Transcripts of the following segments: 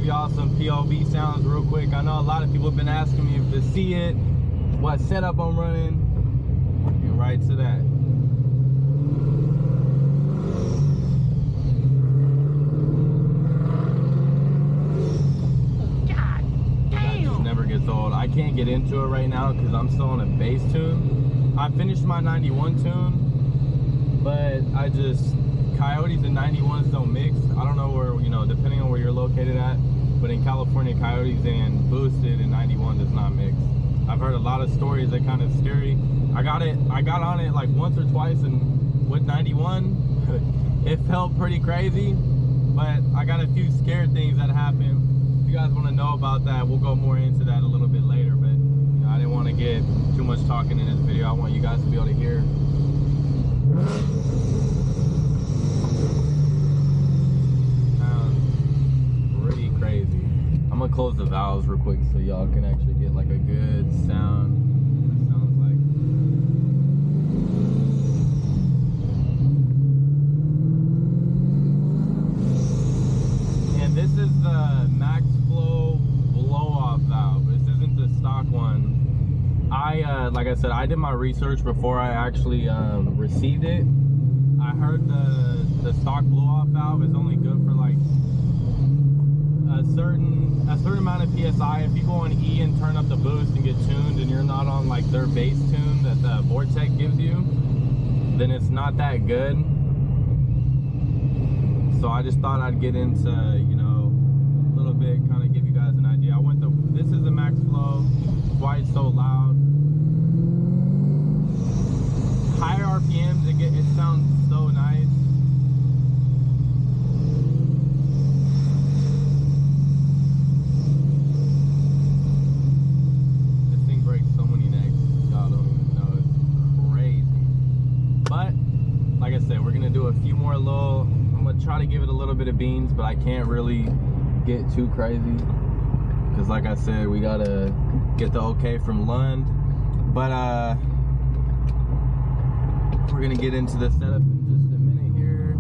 give y'all some POV sounds real quick. I know a lot of people have been asking me to see it, what setup I'm running, and right to that. God damn! That just never gets old. I can't get into it right now because I'm still on a bass tune. I finished my 91 tune, but Coyotes and 91s don't mix. I don't know where, you know, depending on where you're located at, but in California, Coyotes and boosted and 91 does not mix. I've heard a lot of stories that kind of scary. I got on it like once or twice, and with 91, it felt pretty crazy, but I got a few scared things that happened. If you guys want to know about that, we'll go more into that a little bit later, but you know, I didn't want to get too much talking in this video. I want you guys to be able to hear. Crazy. I'm gonna close the valves real quick so y'all can actually get like a good sound. What it sounds like. And this is the max flow blow-off valve. This isn't the stock one. Like I said, I did my research before I actually received it. I heard the stock blow-off valve is only good for like a certain amount of PSI. If you go on E and turn up the boost and get tuned and you're not on like their bass tune that the Vortex gives you, then it's not that good. So I just thought I'd get into, you know, a little bit, kind of give you guys an idea. This is the max flow, why it's so loud. Higher RPMs, it sounds so nice. Like I said, we're gonna do a few more I'm gonna try to give it a little bit of beans, but I can't really get too crazy because like I said, we gotta get the okay from Lund. But we're gonna get into the setup in just a minute here.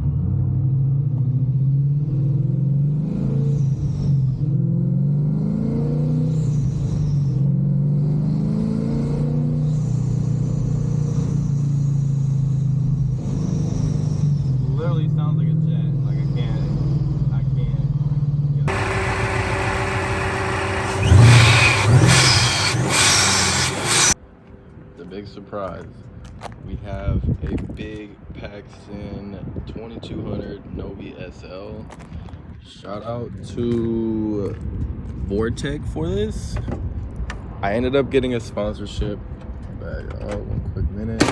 Literally sounds like a jet. Like I can't. The big surprise. We have a big Paxton 2200 Novi SL. Shout out to Vortex for this. I ended up getting a sponsorship. Back up 1 quick minute.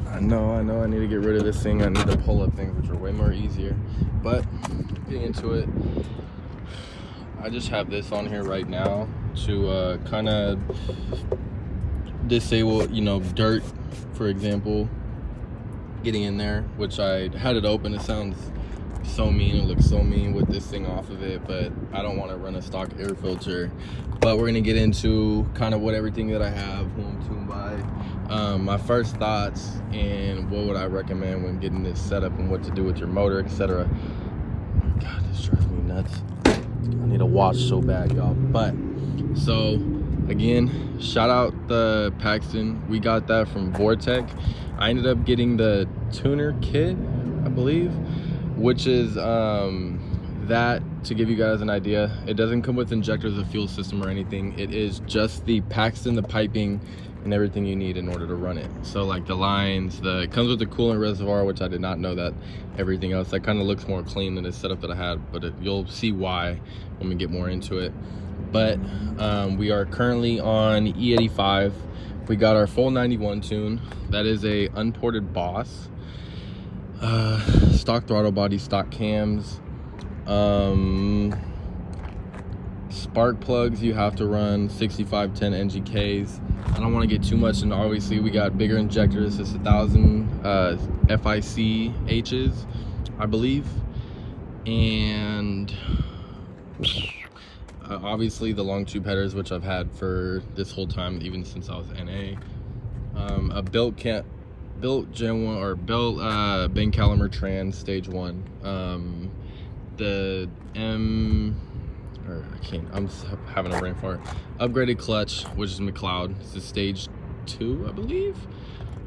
I know, I need to get rid of this thing. I need to pull up things, which are way more easier. But getting into it, I just have this on here right now to kind of disable, you know, dirt, for example, getting in there, which I had it open. It sounds so mean, it looks so mean with this thing off of it, but I don't want to run a stock air filter. But we're gonna get into kind of what everything that I have, who I'm tuned by, my first thoughts, and what would I recommend when getting this set up and what to do with your motor, etc. God, this drives me nuts. I need a watch so bad, y'all. But so again, shout out the Paxton. We got that from Vortex. I ended up getting the tuner kit, I believe, which is that, to give you guys an idea, it doesn't come with injectors, a fuel system, or anything. It is just the Paxton, the piping, and everything you need in order to run it. So like the lines, it comes with the coolant reservoir, which I did not know that. Everything else, that kind of looks more clean than the setup that I had, but you'll see why when we get more into it. But we are currently on E85. We got our full 91 tune. That is a unported Boss. Stock throttle body, stock cams. Spark plugs, you have to run 6510 NGKs. I don't want to get too much, and obviously we got bigger injectors. It's 1000 FIC H's, I believe, and obviously the long tube headers, which I've had for this whole time, even since I was NA. A built Gen 1 or built Ben Calimer Trans Stage 1. The or I can't, I'm having a brain fart. Upgraded clutch, which is McLeod. This is stage 2, I believe.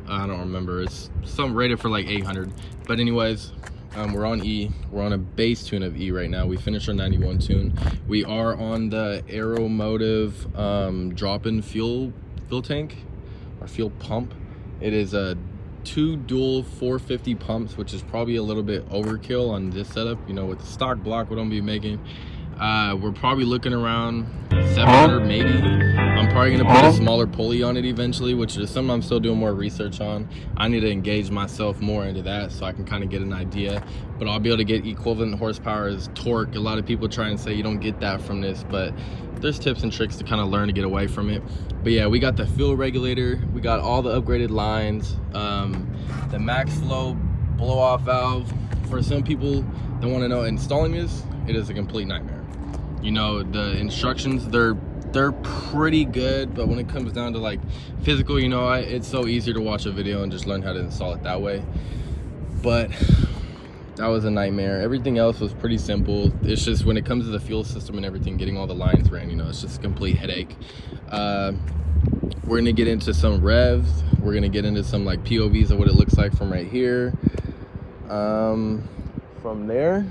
I don't remember. It's some rated for like 800. But anyways, we're on E. We're on a base tune of E right now. We finished our 91 tune. We are on the Aeromotive drop-in fuel tank or fuel pump. It is a 2 dual 450 pumps, which is probably a little bit overkill on this setup. You know, with the stock block we don't be making. We're probably looking around 700 maybe. I'm probably gonna put a smaller pulley on it eventually, which is something I'm still doing more research on. I need to engage myself more into that so I can kind of get an idea, but I'll be able to get equivalent horsepower as torque. A lot of people try and say you don't get that from this, but there's tips and tricks to kind of learn to get away from it. But yeah, we got the fuel regulator, we got all the upgraded lines, the max flow blow off valve. For some people that want to know installing this, it is a complete nightmare. You know, the instructions, they're pretty good, but when it comes down to like physical, you know, it's so easier to watch a video and just learn how to install it that way. But that was a nightmare. Everything else was pretty simple. It's just when it comes to the fuel system and everything, getting all the lines ran, you know, it's just a complete headache. We're gonna get into some revs. We're gonna get into some like POVs of what it looks like from right here. From there,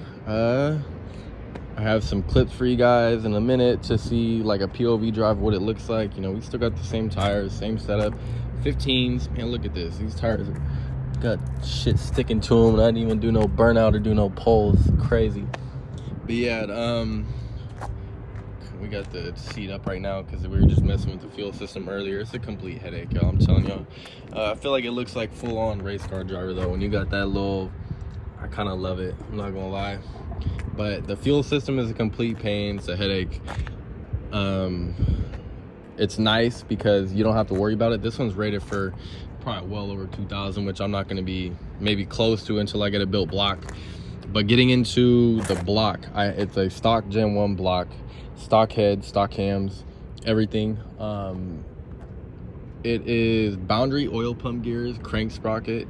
I have some clips for you guys in a minute to see like a POV drive, what it looks like. You know, we still got the same tires, same setup, 15s. Man, look at this. These tires got shit sticking to them, and I didn't even do no burnout or do no pulls. Crazy. But yeah, we got the seat up right now because we were just messing with the fuel system earlier. It's a complete headache, y'all. I'm telling y'all. I feel like it looks like full-on race car driver though. When you got that little, I kind of love it. I'm not gonna lie. But the fuel system is a complete pain. It's a headache. It's nice because you don't have to worry about it. This one's rated for probably well over 2,000, which I'm not going to be maybe close to until I get a built block. But getting into the block, it's a stock Gen 1 block, stock head, stock cams, everything. It is Boundary oil pump gears, crank sprocket.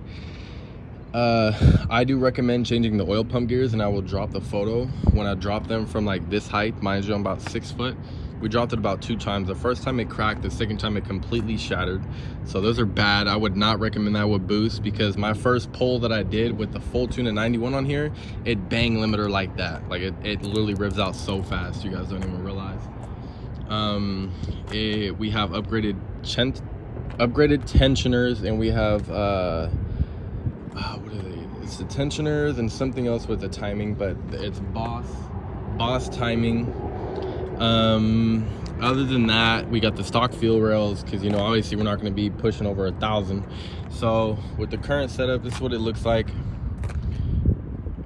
I do recommend changing the oil pump gears, and I will drop the photo when I drop them from like this height. Mind you, I'm about 6 foot. We dropped it about 2 times. The first time it cracked, the second time it completely shattered. So those are bad. I would not recommend that with boost, because my first pull that I did with the full tune of 91 on here, it bang limiter like that. Like it literally revs out so fast, you guys don't even realize. We have upgraded tensioners, and we have what are they? It's the tensioners and something else with the timing, but it's Boss timing. Other than that, we got the stock fuel rails, because you know obviously we're not going to be pushing over 1,000. So with the current setup, this is what it looks like.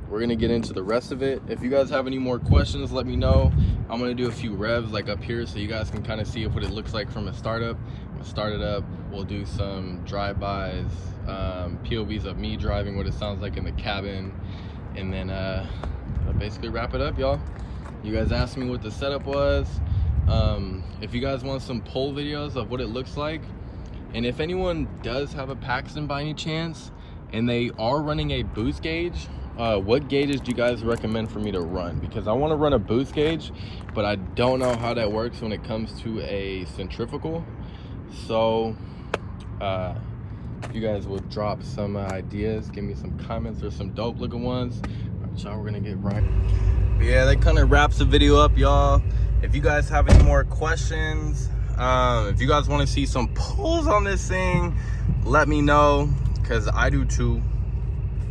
We're gonna get into the rest of it. If you guys have any more questions, let me know. I'm gonna do a few revs like up here so you guys can kind of see what it looks like from a startup. I'm gonna start it up. We'll do some drive-bys, POVs of me driving, what it sounds like in the cabin, and then I'll basically wrap it up, y'all. You guys asked me what the setup was. If you guys want some pull videos of what it looks like, and if anyone does have a Paxton by any chance and they are running a boost gauge, what gauges do you guys recommend for me to run? Because I want to run a boost gauge, but I don't know how that works when it comes to a centrifugal. So if you guys will drop some ideas, give me some comments or some dope looking ones. All right, y'all, we're gonna get right. But yeah, that kind of wraps the video up, y'all. If you guys have any more questions, if you guys want to see some pulls on this thing, let me know, because I do too.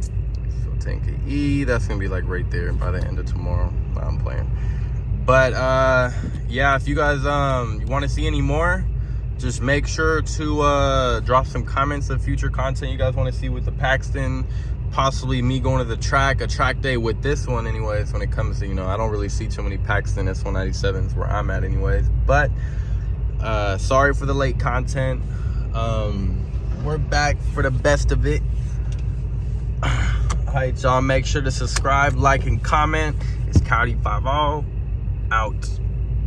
So tank E, that's gonna be like right there by the end of tomorrow. I'm playing. But yeah, if you guys want to see any more, just make sure to drop some comments of future content you guys want to see with the Paxton. Possibly me going to the track, a track day with this one anyways. When it comes to, you know, I don't really see too many Paxton S197s where I'm at anyways. But sorry for the late content. We're back for the best of it. All right, y'all, make sure to subscribe, like, and comment. It's Cowdy 50 out.